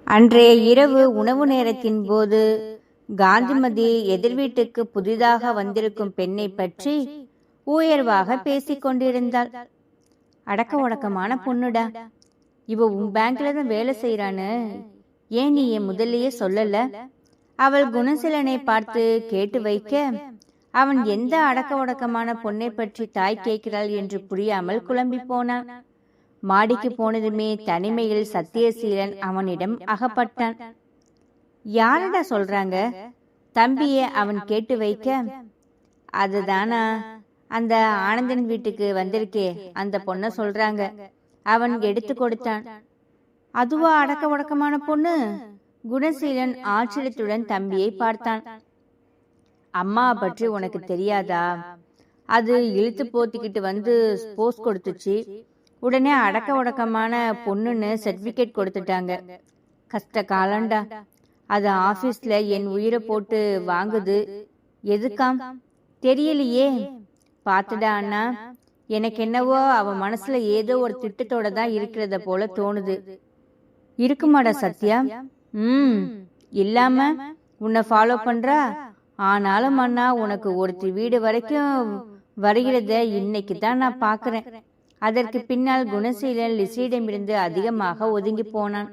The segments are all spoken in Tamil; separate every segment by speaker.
Speaker 1: அன்றைய இரவு உணவு நேரத்தின் போது காந்திமதி எதிர் வீட்டுக்கு புதிதாக வந்திருக்கும் பெண்ணை பற்றி உயர்வாக பேசிக் கொண்டிருந்தாள். அடக்க உடக்கமான பொண்ணுடா, இவ உன் பேங்க்ல தான் வேலை செய்யறான்னு ஏன் நீ என் முதல்லயே சொல்லல? அவள் குணசீலனை பார்த்து கேட்டு வைக்க, அவன் எந்த அடக்க உடக்கமான பொண்ணை பற்றி தாய் கேட்கிறாள் என்று புரியாமல் குழம்பி போனான். மாடிக்கு போனதுமே தனிமையில் சத்தியசீலன் அவனிடம் அகப்பட்டான். யாரடா சொல்றாங்க? தம்பியை அவன் கேட்டு வைக்க, அதுதானா அந்த ஆனந்தன் வீட்டுக்கு வந்திருக்கே அந்த பொண்ண சொல்றாங்க. அவன் எடுத்து கொடுத்தான். அதுவா அடக்க உடக்கமான பொண்ணு? குணசீலன் ஆச்சரியத்துடன் தம்பியை பார்த்தான். அம்மா பற்றி உனக்கு தெரியாதா? அது இழுத்து போத்திக்கிட்டு வந்து போஸ்ட் கொடுத்துச்சு. உடனே அடக்க உடக்கமான பொண்ணுன்னு சர்டிபிகேட் கொடுத்துட்டாங்க. கஷ்ட காலண்டா. அது ஆபீஸ்ல என் உயிரை போட்டு வாங்குது. எதுக்காம் தெரியலையே. பாத்துடா அண்ணா, எனக்கு என்னவோ அவ மனசுல ஏதோ ஒரு திட்டத்தோட தான் இருக்கிறத போல தோணுது. இருக்குமாடா சத்யா? இல்லாம உன்னை ஃபாலோ பண்றா. ஆனாலும் அண்ணா, உனக்கு ஒருத்தி வீடு வரைக்கும் வருகிறத இன்னைக்கு தான் நான் பாக்குறேன். அதற்கு பின்னால் குணசீலன் லிசியிடமிருந்து அதிகமாக ஒதுங்கி போனான்.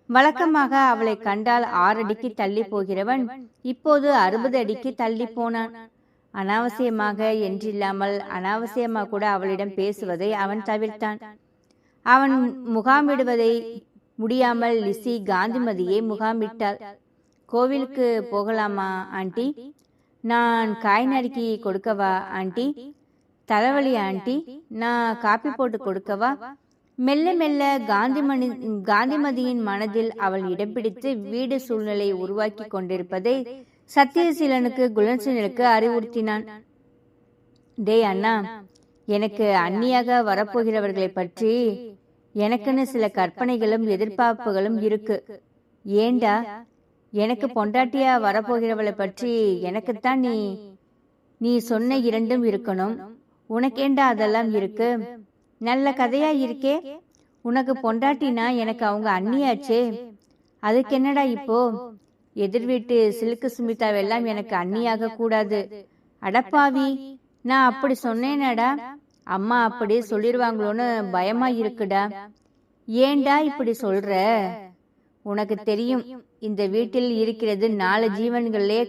Speaker 1: வழக்கமாக அவளை கண்டால் 6 அடிக்கு தள்ளி போகிறவன் இப்போது 60 அடிக்கு தள்ளி போனான். அனாவசியமாக என்றில்லாமல் அனாவசியமாக கூட அவளிடம் பேசுவதை அவன் தவிர்த்தான். அவன் முகாமிடுவதை முடியாமல் லிசி காந்திமதியை முகாமிட்டாள். கோவிலுக்கு போகலாமா ஆண்டி? நான் காய் நறுக்கி கொடுக்கவா ஆண்டி? தலைவலி ஆண்டி, நான் காப்பி போட்டு கொடுக்கவா? மெல்ல மெல்ல காந்திமதியின் மனதில் அவள் இடம் பிடித்து வீடு சூழ்நிலையை உருவாக்கி கொண்டிருப்பதை சத்தியசீலனுக்கு குணசீலனுக்கு அறிவுறுத்தினான். டே அண்ணா, எனக்கு அந்நியாக வரப்போகிறவர்களை பற்றி எனக்குன்னு சில கற்பனைகளும் எதிர்பார்ப்புகளும் இருக்கு. ஏண்டா? எனக்கு பொண்டாட்டியா வரப்போகிறவளை பற்றி எனக்குத்தான் நீ சொன்ன 2ம் இருக்கணும். உனக்கேண்டா அதெல்லாம் இருக்கு? நல்ல கதையா இருக்கே. உனக்கு பொண்டாட்டினா எனக்கு அவங்க அண்ணியாச்சே. அதுக்கு என்னடா இப்போ? எதிர் வீட்டு சிலுக்கு சுமிதாவெல்லாம் எனக்கு அண்ணியாக கூடாது. அடப்பாவி, நான் அப்படி சொன்னேனடா. அம்மா அப்படி சொல்லிருவாங்களோன்னு பயமா இருக்குடா. ஏண்டா இப்படி சொல்ற? உனக்கு தெரியும், இந்த வீட்டில் இருக்கிறது 4 ஜீவன்களே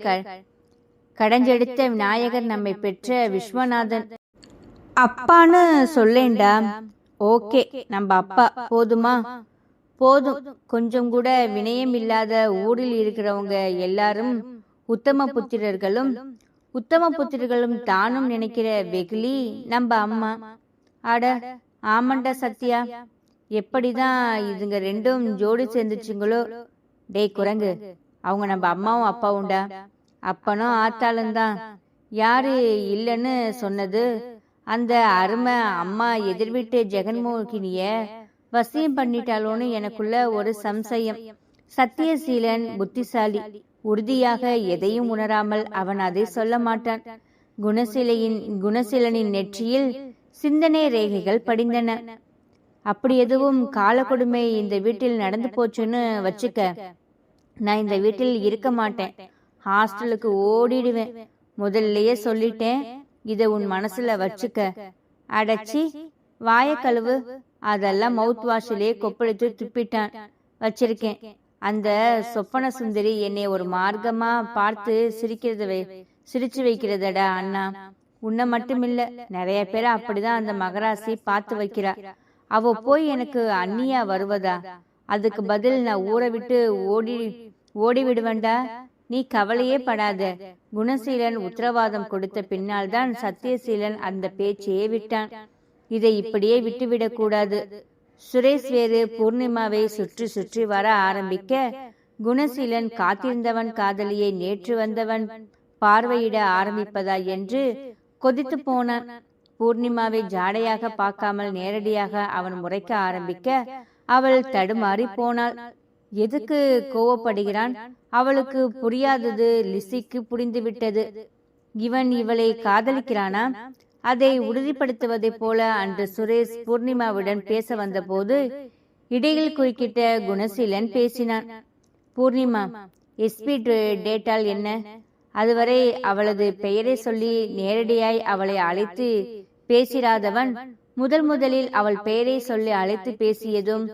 Speaker 1: கடைஞ்செடுத்த விநாயகர் நம்மை பெற்ற விஸ்வநாதன் அப்பான்னு சொல்லேண்டா. ஓகே, நம்ம அப்பா போதுமா? போதும். கொஞ்சம் கூட வினயம் இல்லாத ஊரில் இருக்கிறவங்க எல்லாரும் உத்தம புத்திரர்களும் தானும் நினைக்கிற வெகுளி நம்ம அம்மா. அட ஆமண்டா சத்யா, எப்படிதான் இதுங்க 2ம் ஜோடி சேர்ந்துச்சுங்களோ? டேய் குரங்கு, அவங்க நம்ம அம்மாவும் அப்பாவும்டா. அப்பனும் ஆத்தாலும் தான். யாரு இல்லைன்னு சொன்னது? அந்த அருமை அம்மா எதிர் வீட்டு ஜெகன்மோகினிய வசியம் பண்ணிட்டாலோன்னு எனக்குள்ள ஒரு சம்சயம். சத்தியசீலன் புத்திசாலி. உறுதியாக எதையும் உணராமல் அவன் அதை சொல்ல மாட்டான். குணசீலனின் நெற்றியில் சிந்தனை ரேகைகள் படிந்தன. அப்படி எதுவும் கால கொடுமை இந்த வீட்டில் நடந்து போச்சுன்னு வச்சுக்க, நான் இந்த வீட்டில் இருக்க மாட்டேன். ஹாஸ்டலுக்கு ஓடிடுவேன். முதல்லயே சொல்லிட்டேன். இத உன் மனசுல வச்சுக்க. அடச்சி, வாய கழுவு. அதெல்லாம் மவுத் வாஷிலே கொப்பளித்து துப்பிட்டான் வச்சிருக்கேன். அந்த சொப்பன சுந்தரி என்னை ஒரு மார்க்கமா பார்த்து சிரிச்சு வைக்கிறதடா அண்ணா. உன்னை மட்டுமில்ல, நிறைய பேரை அப்படிதான் அந்த மகராசி பார்த்து வைக்கிறா. அவ போய் எனக்கு அண்ணியா வருவதா? அதுக்கு பதில் நான் ஊரை விட்டு ஓடி விடுவேண்டா. நீ கவலையே படாத. குணசீலன் உத்தரவாதம் கொடுத்த பின்னால் தான் சத்தியசீலன் அந்த பேச்சையே விட்டான். இதை இப்படியே விட்டுவிடக் கூடாது. சுரேஷ் வேறு பூர்ணிமாவை சுற்றி சுற்றி வர ஆரம்பிக்க, குணசீலன் காத்திருந்தவன் காதலியை நேற்று வந்தவன் பார்வையிட ஆரம்பிப்பதா என்று கொதித்து போனான். பூர்ணிமாவை ஜாடையாக பார்க்காமல் நேரடியாக அவன் முறைக்க ஆரம்பிக்க அவள் தடுமாறி போனாள். எதுக்கு கோவப்படுகிறான்? அவளுக்கு புரியாதது லிசிக்கு புரிந்துவிட்டது. இவன் இவளை காதலிக்கிறானா? அதை உறுதிப்படுத்துவதை போல அன்று சுரேஷ் பூர்ணிமாவுடன் பேச வந்தபோது இடையில் குறுக்கிட்ட குணசீலன் பேசினான். பூர்ணிமா, எஸ்பி டேட்டால் என்ன? அதுவரை அவளது பெயரை சொல்லி நேரடியாய் அவளை அழைத்து பேசிராதவன் முதலில் அவள் பெயரை சொல்லி அழைத்து பேசியதும்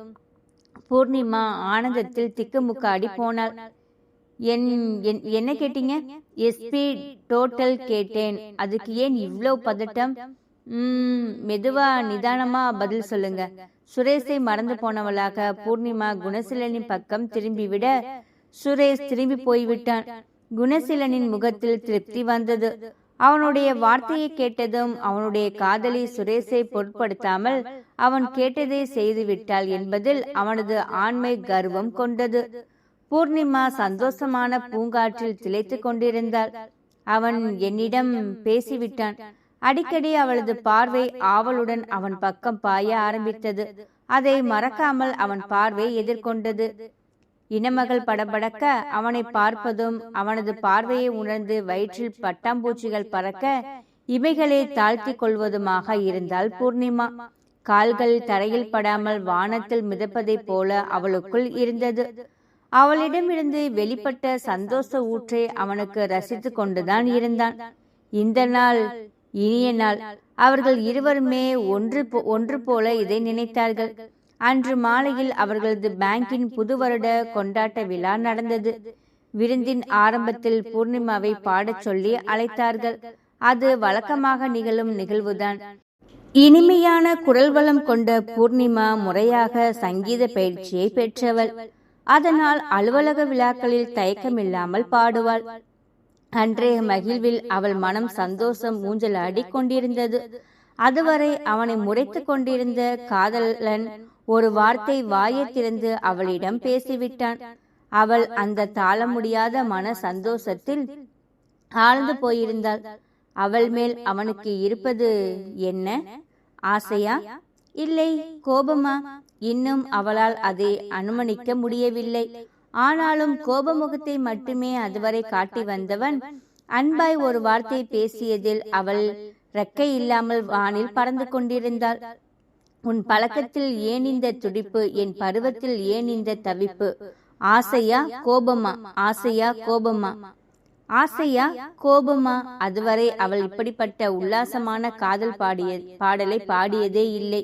Speaker 1: பூர்ணிமா ஆனந்தத்தில் திக்குமுக்காடி போனாள். என்ன கேட்டீங்க? எஸ்பி டோட்டல் கேட்டேன். அதுக்கு ஏன் இவ்வளவு பதட்டம்? மெதுவா நிதானமா பதில் சொல்லுங்க. சுரேஷை மறந்து போனவளாக பூர்ணிமா குணசீலனின் பக்கம் திரும்பிவிட சுரேஷ் திரும்பி போய்விட்டான். குணசீலனின் முகத்தில் திருப்தி வந்தது. அவனுடைய வார்த்தையை கேட்டதும் அவனுடைய காதலி சுரேஷை பொருட்படுத்தாமல் அவன் கேட்டதை செய்து விட்டாள் என்பதில் அவனது ஆண்மை கர்வம் கொண்டது. பூர்ணிமா சந்தோஷமான பூங்காற்றில் திளைத்து கொண்டிருந்தாள். அவன் என்னிடம் பேசிவிட்டான். அடிக்கடி அவளது பார்வை ஆவலுடன் அவன் பக்கம் பாய ஆரம்பித்தது. அதை மறக்காமல் அவன் பார்வை எதிர்கொண்டது. இனமகள் படபடக்க அவனை பார்ப்பதும் அவனது பார்வையை உணர்ந்து வயிற்றில் பட்டாம்பூச்சிகள் பறக்க இமைகளை தாழ்த்தி கொள்வதுமாக இருந்தாள் பூர்ணிமா. கால்கள் தரையில் படாமல் வானத்தில் மிதப்பதைப் போல அவளுக்குள் இருந்தது. அவளிடமிருந்து வெளிப்பட்ட சந்தோஷ ஊற்றை அவனுக்கு ரசித்து கொண்டுதான் இருந்தான். இந்த நாள் இனிய நாள். அவர்கள் இருவருமே ஒன்று போல இதை நினைத்தார்கள். அன்று மாலையில் அவர்களது பேங்கின் புது வருட கொண்டாட்ட விழா நடந்தது. விருந்தின் ஆரம்பத்தில் பூர்ணிமாவை பாடச் சொல்லி அழைத்தார்கள். அது வழக்கமாக நிகழும் நிகழ்வுதான். இனிமையான குரல் வளம் கொண்ட பூர்ணிமா முறையாக சங்கீத பயிற்சியை பெற்றவள். அதனால் அலுவலக விழாக்களில் தயக்கமில்லாமல் பாடுவாள். அன்றைய மகிழ்வில் அவள் மனம் சந்தோஷம் ஊஞ்சலாடி கொண்டிருந்தது. அதுவரை அவனை முறைத்து கொண்டிருந்த காதலன் ஒரு வார்த்தை வாயை திறந்து அவளிடம் பேசிவிட்டான். அவள் அந்த தாள முடியாத மன சந்தோஷத்தில் ஆழ்ந்து போயிருந்தாள். அவள் மேல் அவனுக்கு இருப்பது என்ன? ஆசையா? இல்லை கோபமா? இன்னும் அவளால் அதை அனுமானிக்க முடியவில்லை. ஆனாலும் கோபமுகத்தை மட்டுமே அதுவரை காட்டி வந்தவன் அன்பாய் ஒரு வார்த்தை பேசியதில் அவள் ரெக்கை இல்லாமல் வானில் பறந்து கொண்டிருந்தாள். உன் பழக்கத்தில் ஏன் இந்த துடிப்பு? என் பருவத்தில் ஏன் இந்த தவிப்பு? ஆசையா கோபமா? ஆசையா கோபமா? ஆசையா கோபமா? அதுவரை அவள் இப்படிப்பட்ட உல்லாசமான காதல் பாடலை பாடியதே இல்லை.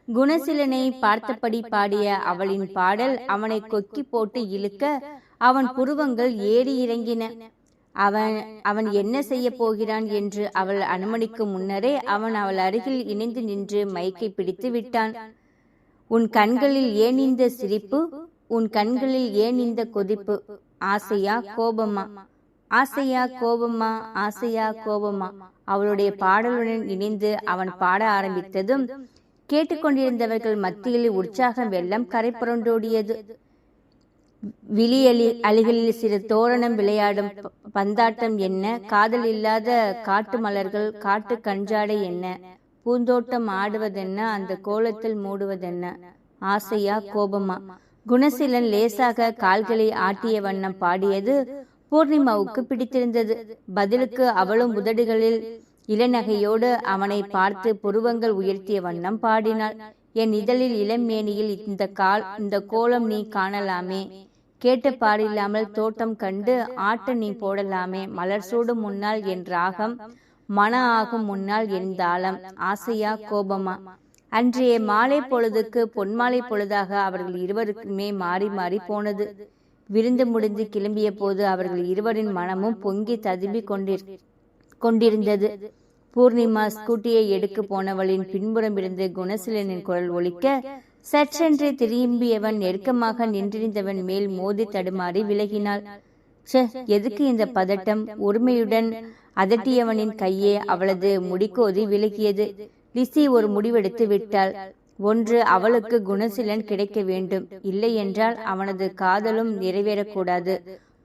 Speaker 1: குணசீலனை பார்த்தபடி பாடிய அவளின் பாடல் அவனை கொக்கி போட்டு இழுக்க அவன் புருவங்கள் ஏறி இறங்கின. அவன் என்ன செய்ய போகிறான் என்று அவள் அனுமதிக்கும் முன்னரே அவன் அவள் அருகில் இணைந்து நின்று மைக்கை பிடித்து விட்டான். உன் கண்களில் ஏன் இந்த சிரிப்பு? உன் கண்களில் ஏன் இந்த கொதிப்பு? ஆசையா கோபமா? ஆசையா கோபமா? ஆசையா கோபமா? அவளுடைய பாடலுடன் இணைந்து அவன் பாட ஆரம்பித்ததும் கேட்டுக்கொண்டிருந்தவர்கள் மத்தியில் உற்சாகம் வெள்ளம் கரை புரண்டோடியது. அலிகளில் சிறு தோரணம் விளையாடும் பந்தாட்டம் என்ன? காதல் இல்லாத காட்டு மலர்கள் காட்டு கஞ்சாடை என்ன? பூந்தோட்டம் ஆடுவதென்ன? அந்த கோலத்தில் மூடுவதென்ன? ஆசையா கோபமா? குணசீலன் லேசாக கால்களை ஆட்டிய வண்ணம் பாடியது பூர்ணிமாவுக்கு பிடித்திருந்தது. பதிலுக்கு அவளும் உதடுகளில் இளநகையோடு அவனை பார்த்து புருவங்கள் உயர்த்திய வண்ணம் பாடினாள். என் இதழில் இளமேனியில் இந்த கோலம் நீ காணலாமே. கேட்டு பாடில்லாமல் தோட்டம் கண்டு ஆட்ட நீ போடலாமே. மலர் சூடும் முன்னால் என் ராகம், மன ஆகும் முன்னால் என் தாளம். ஆசையா கோபமா? அன்றைய மாலை பொழுதுக்கு பொன்மாலை பொழுதாக அவர்கள் இருவருக்குமே மாறி மாறி போனது. விருந்து முடிந்து கிளம்பிய போது அவர்கள் இருவரின் மனமும் பொங்கி ததும்பி கொண்டிருந்தது. பூர்ணிமா ஸ்கூட்டியை எடுக்க போனவளின் பின்புறம் இருந்து குணசீலனின் குரல் ஒலிக்க சற்றென்று திரும்பியவன் நெருக்கமாக நின்றிருந்தவன் மேல் மோதி தடுமாறி விலகினாள். எதுக்கு இந்த பதட்டம்? உரிமையுடன் அதட்டியவனின் கையே அவளது முடிக்கோதி விலகியது. லிசி ஒரு முடிவெடுத்து விட்டாள். ஒன்று, அவளுக்கு குணசீலன் கிடைக்க வேண்டும். இல்லை என்றால் அவனது காதலும் நிறைவேறக்கூடாது.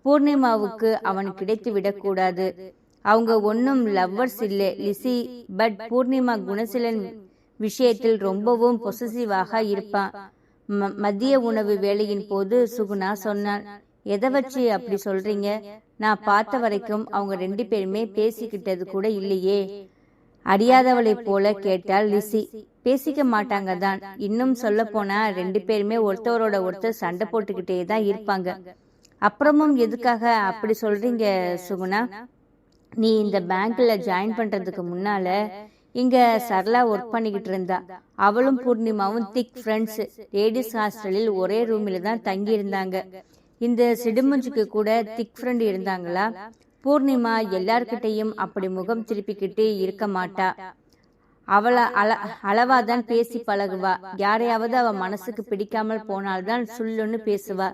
Speaker 1: பூர்ணிமாவுக்கு அவன் கிடைத்து விடக்கூடாது. அவங்க ஒன்னும் லவ்வர்ஸ் இல்லை லிசி. பட் பூர்ணிமா குணசீலன் விஷயத்தில் ரொம்பவும் பொசசிவாக இருப்பான். மதிய உணவு வேளையின் போது சுகுணா சொன்னாள். எதை வச்சு அப்படி சொல்றீங்க? நான் பார்த்த வரைக்கும் அவங்க ரெண்டு பேருமே பேசிக்கிட்டது கூட இல்லையே. அறியாதவளைப் போல கேட்டாள் லிசி. பேசிக்க மாட்டாங்க தான். இன்னும் சொல்ல போனா 2 பேருமே ஒருத்தவரோட ஒருத்தர் சண்டை போட்டுக்கிட்டே தான் இருப்பாங்க. அப்புறமும் எதுக்காக அப்படி சொல்றீங்க சுகுணா? நீ இந்த பேங்க்ல ஜாயின் பண்றதுக்கு முன்னால இங்க சரளா ஒர்க் பண்ணிக்கிட்டு இருந்தா. அவளும் பூர்ணிமாவும் திக் ஃப்ரெண்ட்ஸ். லேடிஸ் ஹாஸ்டலில் ஒரே ரூமில் தான் தங்கி இருந்தாங்க. இந்த சிடுமுஞ்சுக்கு கூட திக் ஃப்ரெண்ட் இருந்தாங்களா? பூர்ணிமா எல்லார்கிட்டையும் அப்படி முகம் திருப்பிக்கிட்டு இருக்க மாட்டா. அவளை அளவாதான் பேசி பழகுவா. யாரையாவது அவ மனசுக்கு பிடிக்காமல் போனால்தான் சுள்ளுன்னு பேசுவா.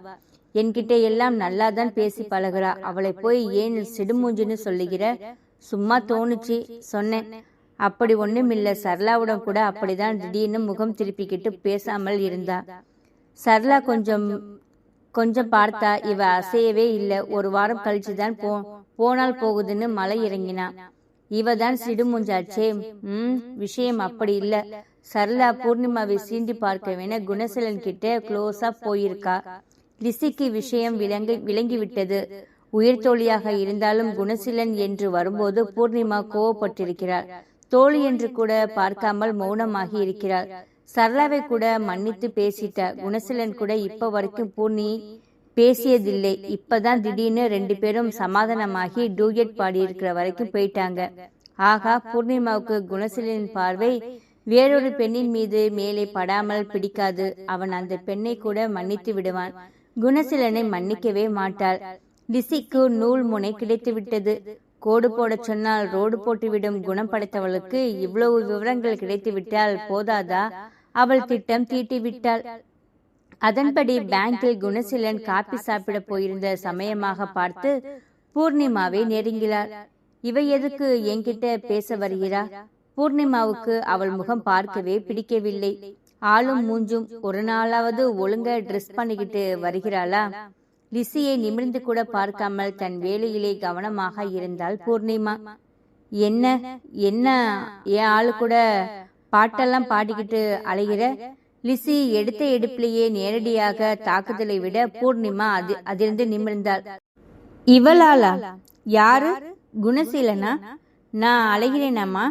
Speaker 1: என்கிட்ட எல்லாம் நல்லாதான் பேசி பழகுறா. அவளை போய் ஏன் சிடுமூஞ்சுன்னு சொல்லுகிற? சும்மா தோணுச்சு சொன்னேன். அப்படி ஒண்ணுமில்ல. சரளாவுடன் கூட அப்படிதான் திடீர்னு முகம் திருப்பிக்கிட்டு பேசாமல் இருந்தா. சரளா கொஞ்சம் பார்த்தா இவ அசையவே இல்லை. ஒரு வாரம் கழிச்சுதான் போனால் போகுதுன்னு மலை இறங்கினா. இவதான் சிடுமுஞ்சாச்சே. விஷயம் அப்படி இல்ல. சரளா பூர்ணிமாவை சீண்டி பார்க்கவேன குணசீலன் கிட்ட க்ளோஸா போயிருக்கா. லிசிக்கு விஷயம் விளங்கிவிட்டது. உயிர் தோழியாக இருந்தாலும் குணசீலன் என்று வரும்போது பூர்ணிமா கோவப்பட்டிருக்கிறாள். தோழி என்று கூட பார்க்காமல் மௌனமாகி இருக்கிறாள். சரளாவை கூட மன்னித்து பேசிட்ட. குணசீலன் கூட இப்ப வரைக்கும் பூர்ணி பேசியதில்லை. இப்பதான் திடீர்னு 2 பேரும் சமாதானமாகி டூயட் பாடியிருக்கிற வரைக்கும் போயிட்டாங்க. ஆகா, பூர்ணிமாவுக்கு குணசீலனின் பார்வை வேறொரு பெண்ணின் மீது மேலே படாமல் பிடிக்காது. அவன் அந்த பெண்ணை கூட மன்னித்து விடுவான். குணசீலனை மன்னிக்கவே மாட்டாள். லிசிக்கு நூல் முனை கிடைத்து விட்டது. கோடு போட சொன்னால் ரோடு போட்டுவிடும் குணம் படைத்தவளுக்கு இவ்வளவு விவரங்கள் கிடைத்து விட்டால் போதாதா? அவள் திட்டம் தீட்டிவிட்டாள். அதன்படி பேங்கில் குணசீலன் காப்பி சாப்பிட போயிருந்த சமயமாக பார்த்து பூர்ணிமாவை நெருங்கினாள். இவ எதுக்கு என்கிட்ட பேச வருகிறா? பூர்ணிமாவுக்கு அவள் முகம் பார்க்கவே பிடிக்கவில்லை. ஆளும் மூஞ்சும். ஒரு நாளாவது ஒழுங்கா ட்ரெஸ் பண்ணிக்கிட்டு வருகிறாளா? லிசியை நிமிர்ந்து கூட பார்க்காமல் தன் வேலையிலே கவனமாக இருந்தாள் பூர்ணிமா. என்ன என்ன என் ஆளு கூட பாட்டெல்லாம் பாடிக்கிட்டு அலைகிற? லிசி எடுத்த எடுப்பிலேயே நேரடியாக தாக்குதலை விட பூர்ணிமா அதிர்ந்து நிமிர்ந்தாள். இவளாலா? யாரு? குணசீலனா? நான் அலைகிறேனாமா?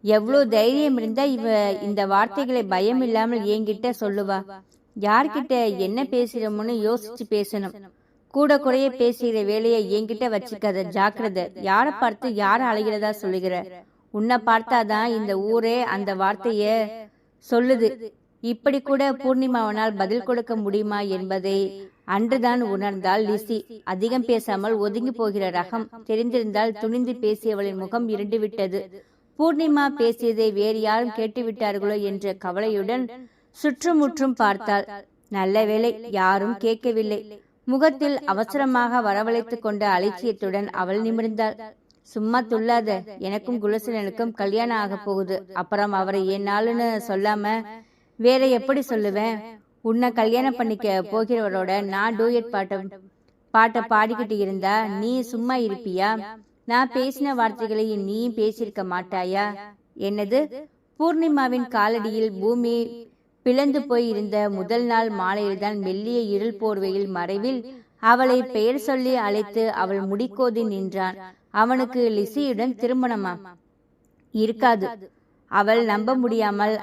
Speaker 1: எவ்வளோ தைரியம் இருந்தா இவ இந்த வார்த்தைகளை பயம் இல்லாமல் என்கிட்ட சொல்லுவா? யார்கிட்ட என்ன பேசுறோம்னு யோசிச்சு பேசணும். கூட குறைய பேசுகிற வேலையை என்கிட்ட வச்சுக்காத, ஜாக்கிரதை. யாரை பார்த்து யார அலைகிறதா சொல்லுகிற? உன்னை பார்த்தாதான் இந்த ஊரே அந்த வார்த்தைய சொல்லுது. இப்படி கூட பூர்ணிமாவனால் பதில் கொடுக்க முடியுமா என்பதை அன்றுதான் உணர்ந்தாள் லிசி. அதிகம் பேசாமல் ஒதுங்கி போகிற ரகம் தெரிந்திருந்தால் துணிந்து பேசியவளின் முகம் இருண்டு விட்டது. பூர்ணிமா பேசியதை வேறு யாரும் கேட்டுவிட்டார்களோ என்ற கவலையுடன் சுற்றுமுற்றும் பார்த்தாள். நல்ல வேளை, யாரும் கேட்கவில்லை. முகத்தில் அவசரமாக வரவழைத்துக் கொண்ட அலட்சியத்துடன் அவள் நிமிர்ந்தாள். சும்மா துள்ளாத. எனக்கும் குணசீலனுக்கும் கல்யாணம் ஆக போகுது. அப்புறம் அவரை என்னாலுன்னு சொல்லாம வேற எப்படி சொல்லுவேன்? உன்னை கல்யாணம் பண்ணிக்க போகிறவரோட நான் டூயட் பாட்டை பாடிக்கிட்டு இருந்தா நீ சும்மா இருப்பியா? நான் பேசின வார்த்தைகளை நீயும் பேசியிருக்க மாட்டாயா? என்னது? பூர்ணிமாவின் காலடியில் பூமி பிளந்து போய் இருந்த முதல் நாள் மாலையில்தான் மெல்லிய இருள் போர்வையில் மறைவில் அவளை பெயர் சொல்லி அழைத்து அவள் முடிக்கோதி நின்றான். அவனுக்கு லிசியுடன் திருமணமா? இருக்காது. அவள் நம்ப முடியாமல்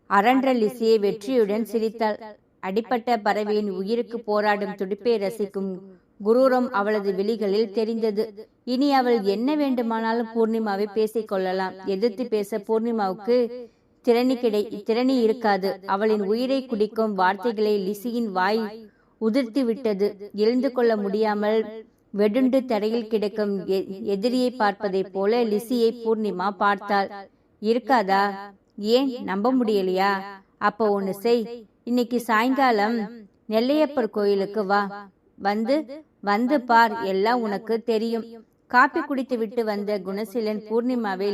Speaker 1: அரண்ட லிசியை வெற்றியுடன் சிரித்தாள். அடிப்பட்ட பறவையின் உயிருக்கு போராடும் துடிப்பை ரசிக்கும் குரூரம் அவளது விழிகளில் தெரிந்தது. இனி அவள் என்ன வேண்டுமானாலும் பூர்ணிமாவை பேசிக் கொள்ளலாம். எதிர்த்து பேச பூர்ணிமாவுக்கு திறனி இருக்காது. அவளின் உயிரை குடிக்கும் வார்த்தைகளை லிசியின் வாய் உதிர்த்து விட்டது. எழுந்து கொள்ள முடியாமல் வெடுண்டு தரையில் கிடக்கும் எதிரியை பார்ப்பதை போல லிசியை பூர்ணிமா பார்த்தாள். இருக்காதா? ஏன் நம்ப முடியலையா? அப்ப ஒண்ணு செய். இன்னைக்கு சாயங்காலம் நெல்லையப்பர் கோயிலுக்கு வா. வந்து பார், எல்லாம் உனக்கு தெரியும். காப்பி குடித்து விட்டு வந்த குணசீலன் பூர்ணிமாவை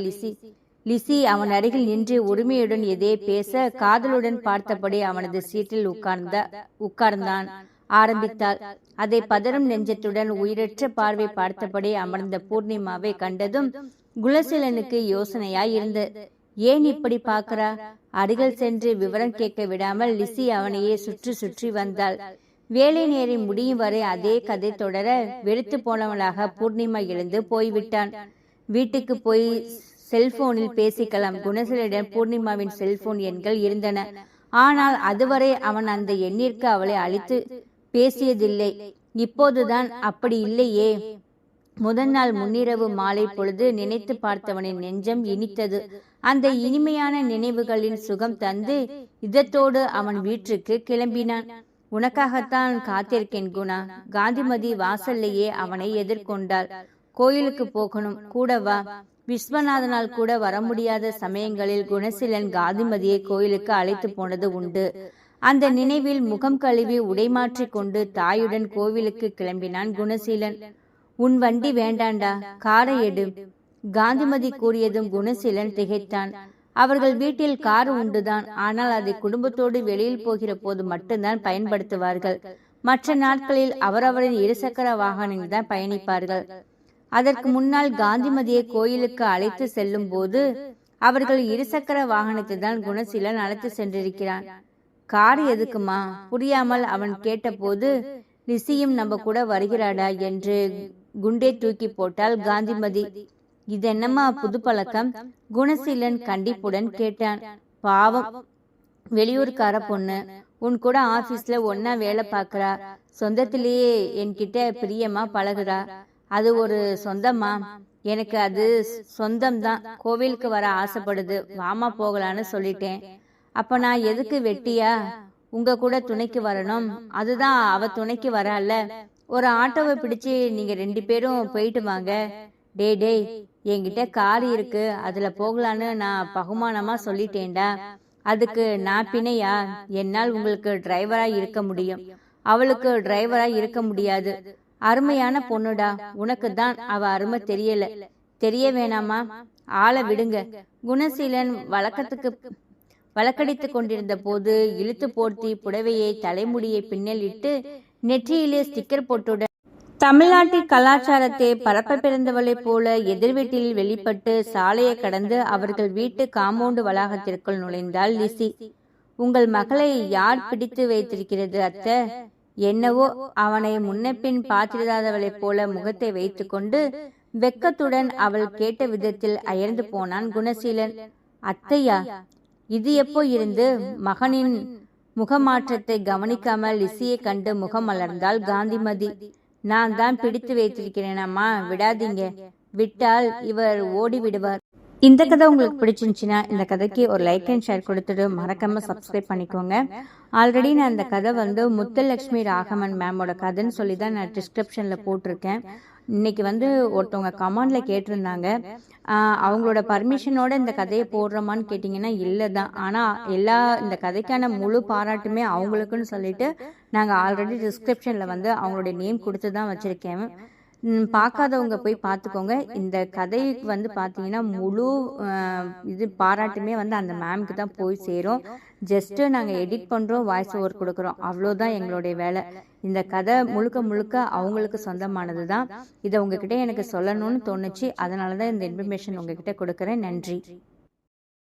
Speaker 1: லிசி அவன் அருகில் நின்று உரிமையுடன் எதே பேச காதலுடன் பார்த்தபடி அவனது சீட்டில் உட்கார்ந்தான் ஆரம்பித்தாள். அதை பதறும் நெஞ்சத்துடன் உயிரற்ற பார்வை பார்த்தபடி அமர்ந்த பூர்ணிமாவை கண்டதும் குணசீலனுக்கு யோசனையாய் இருந்த. ஏன் இப்படி பார்க்கிறா? அருகில் சென்று விவரம் கேட்க விடாமல் லிசி அவனையே சுற்றி வந்தாள். வேலை நேரம் முடியும் வரை அதே கதை தொடர வெறுத்து போனவளாக பூர்ணிமா எழுந்து போய்விட்டான். வீட்டுக்கு போய் செல்போனில் பேசிக்கலாம். குணசீலனிடம் பூர்ணிமாவின் செல்போன் எண்கள் இருந்தன. ஆனால் அதுவரை அவன் அந்த எண்ணிற்கு அவளை அழைத்து பேசியதில்லை. இப்போதுதான் அப்படி இல்லையே. முதல் நாள் முன்னிரவு மாலை பொழுது நினைத்து பார்த்தவனின் நெஞ்சம் இனித்தது. அந்த இனிமையான நினைவுகளின் சுகம் தந்து இதத்தோடு அவன் வீட்டுக்கு கிளம்பினான். உனக்காகத்தான் காத்திருக்கேன் குணா. காந்திமதி வாசல்லையே அவனை எதிர்கொண்டாள். கோயிலுக்கு போகணும், கூட வா. விஸ்வநாதனால் கூட வர முடியாத சமயங்களில் குணசீலன் காந்திமதியை கோயிலுக்கு அழைத்து போனது உண்டு. அந்த நினைவில் முகம் கழுவி உடைமாற்றி கொண்டு தாயுடன் கோவிலுக்கு கிளம்பினான் குணசீலன். உன் வண்டி வேண்டாண்டா, காரை எடு. காந்திமதி கூறியதும் குணசீலன் திகைத்தான். அவர்கள் வீட்டில் கார் உண்டுதான். ஆனால் அதை குடும்பத்தோடு வெளியில் போகிற போது மட்டும்தான் பயன்படுத்துவார்கள். மற்ற நாட்களில் அவரவரின் இருசக்கர வாகனங்கள் தான் பயணிப்பார்கள். அதற்கு முன்னால் காந்திமதியை கோயிலுக்கு அழைத்து செல்லும் போது அவர்கள் இருசக்கர வாகனத்தை தான் குணசீலன் அழைத்து சென்றிருக்கிறான். கார் எதுக்குமா? புரியாமல் அவன் கேட்டபோது, லிசியும் நம்ம கூட வருகிறாடா என்று குண்டே தூக்கி போட்டாள் காந்திமதி. இதென்னம்மா புது பழக்கம்? குணசீலன் கண்டிப்புடன் கேட்டான். பாவம், வெளியூர்கார பொண்ணு, உன் கூட ஆபீஸ்ல ஒன்னா வேலை பார்க்கறா. சொந்தத்திலேயே என்கிட்ட பிரியமா பழகுறா. அது ஒரு சொந்தமா? எனக்கு அது சொந்தம்தான். கோவிலுக்கு வர ஆசைப்படுது, வாமா போகலான்னு சொல்லிட்டேன். அப்ப நான் எதுக்கு வெட்டியா உங்க கூட துணைக்கு வரணும்? அதுதான் அவ துணைக்கு வரால. ஒரு ஆட்டோவை பிடிச்சு நீங்க 2 பேரும் போயிட்டு வாங்க. டேய், என்கிட்ட கார் இருக்கு, அதுல போகலான்னு நான் பகுமானமா சொல்லிட்டேன்டா. அதுக்கு நான் பிணையா? என்னால் உங்களுக்கு டிரைவரா இருக்க முடியும், அவளுக்கு டிரைவரா இருக்க முடியாது. அருமையான பொண்ணுடா, உனக்கு தான் அவ அருமை தெரியல. தெரிய வேணாமா? ஆளை விடுங்க. குணசீலன் வழக்கடித்து கொண்டிருந்த போது இழுத்து போர்த்தி புடவையை தலைமுடியை பின்னல் இட்டு நெற்றியிலே ஸ்டிக்கர் போட்டுடன் தமிழ்நாட்டின் கலாச்சாரத்தை பரப்ப பிறந்தவளைப் போல எதிர் வீட்டில் வெளிப்பட்டு சாலையை கடந்து அவர்கள் வீட்டு காம்பவுண்டு வளாகத்திற்குள் நுழைந்தாள் லிசி. உங்கள் மகளை யார் பிடித்து வைத்திருக்கிறது அத்தை? என்னவோ அவனை முன்னப்பின் பார்த்திராதவளைப் போல முகத்தை வைத்து கொண்டு வெக்கத்துடன் அவள் கேட்ட விதத்தில் அயர்ந்து போனான் குணசீலன். அத்தையா? இது எப்போ இருந்து? மகனின் முகமாற்றத்தை கவனிக்காமல் லிசியை கண்டு முகம் மலர்ந்தாள் காந்திமதி. நான் தான் பிடித்து வைத்திருக்கிறேனம்மா, விடாதீங்க. விட்டால் இவர் ஓடி விடுவார். இந்த கதை உங்களுக்கு பிடிச்சிருந்துச்சுன்னா இந்த கதைக்கு ஒரு லைக் அண்ட் ஷேர் கொடுத்துட்டு மறக்காம சப்ஸ்கிரைப் பண்ணிக்கோங்க. ஆல்ரெடி நான் இந்த கதை முத்துலட்சுமி ராகவன் மேமோட கதைன்னு சொல்லி தான் நான் டிஸ்கிரிப்ஷன்ல போட்டிருக்கேன். இன்னைக்கு ஒருத்தவங்க கமெண்ட்ல கேட்டிருந்தாங்க, அவங்களோட பர்மிஷனோட இந்த கதையை போடுறோமான்னு கேட்டிங்கன்னா இல்லை தான். ஆனால் இந்த கதைக்கான முழு பாராட்டுமே அவங்களுக்குன்னு சொல்லிட்டு நாங்கள் ஆல்ரெடி டிஸ்கிரிப்ஷனில் அவங்களுடைய நேம் கொடுத்து தான் வச்சுருக்கேன். பார்க்காதவங்க போய் பார்த்துக்கோங்க. இந்த கதைக்கு பார்த்தீங்கன்னா முழு இது பாராட்டுமே அந்த மேம்க்கு தான் போய் சேரும். ஜஸ்ட்டு நாங்கள் எடிட் பண்ணுறோம், வாய்ஸ் ஓவர் கொடுக்குறோம், அவ்வளோதான் எங்களுடைய வேலை. இந்த கதை முழுக்க அவங்களுக்கு சொந்தமானது தான். இதை உங்ககிட்ட எனக்கு சொல்லணும்னு தோணுச்சு, அதனால தான் இந்த இன்ஃபர்மேஷன் உங்ககிட்ட கொடுக்குறேன். நன்றி.